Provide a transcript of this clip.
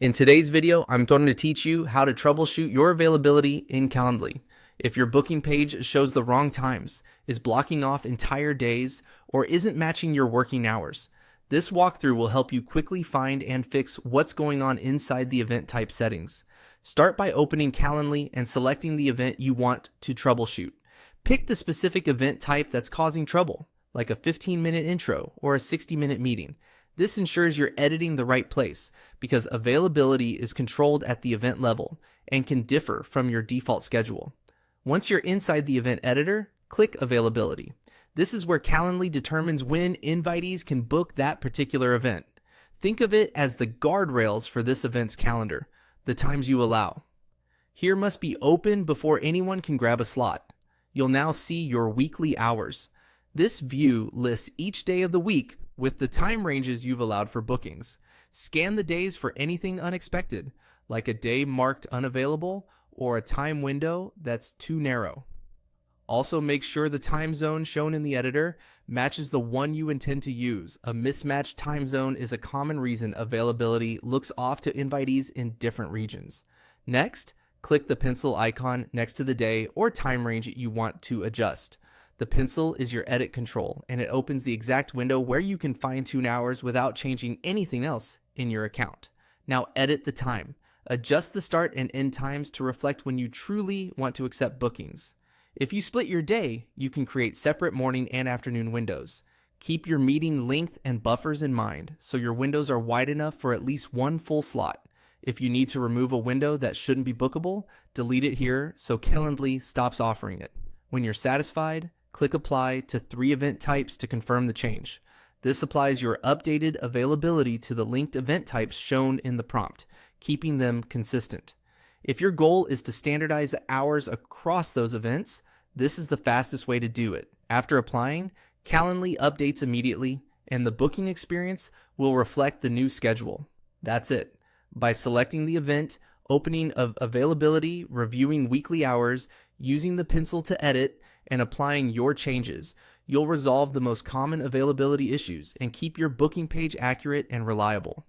In today's video, I'm going to teach you how to troubleshoot your availability in Calendly. If your booking page shows the wrong times, is blocking off entire days, or isn't matching your working hours, this walkthrough will help you quickly find and fix what's going on inside the event type settings. Start by opening Calendly and selecting the event you want to troubleshoot. Pick the specific event type that's causing trouble, like a 15-minute intro or a 60-minute meeting. This ensures you're editing the right place because availability is controlled at the event level and can differ from your default schedule. Once you're inside the event editor, click Availability. This is where Calendly determines when invitees can book that particular event. Think of it as the guardrails for this event's calendar, the times you allow. Here must be open before anyone can grab a slot. You'll now see your weekly hours. This view lists each day of the week with the time ranges you've allowed for bookings. Scan the days for anything unexpected, like a day marked unavailable or a time window that's too narrow. Also, make sure the time zone shown in the editor matches the one you intend to use. A mismatched time zone is a common reason availability looks off to invitees in different regions. Next, click the pencil icon next to the day or time range you want to adjust. The pencil is your edit control, and it opens the exact window where you can fine-tune hours without changing anything else in your account. Now edit the time. Adjust the start and end times to reflect when you truly want to accept bookings. If you split your day, you can create separate morning and afternoon windows. Keep your meeting length and buffers in mind so your windows are wide enough for at least one full slot. If you need to remove a window that shouldn't be bookable, delete it here so Calendly stops offering it. When you're satisfied, click Apply to 3 event types to confirm the change. This applies your updated availability to the linked event types shown in the prompt, keeping them consistent. If your goal is to standardize the hours across those events, this is the fastest way to do it. After applying, Calendly updates immediately, and the booking experience will reflect the new schedule. That's it. By selecting the event, opening of availability, reviewing weekly hours, using the pencil to edit, and applying your changes, you'll resolve the most common availability issues and keep your booking page accurate and reliable.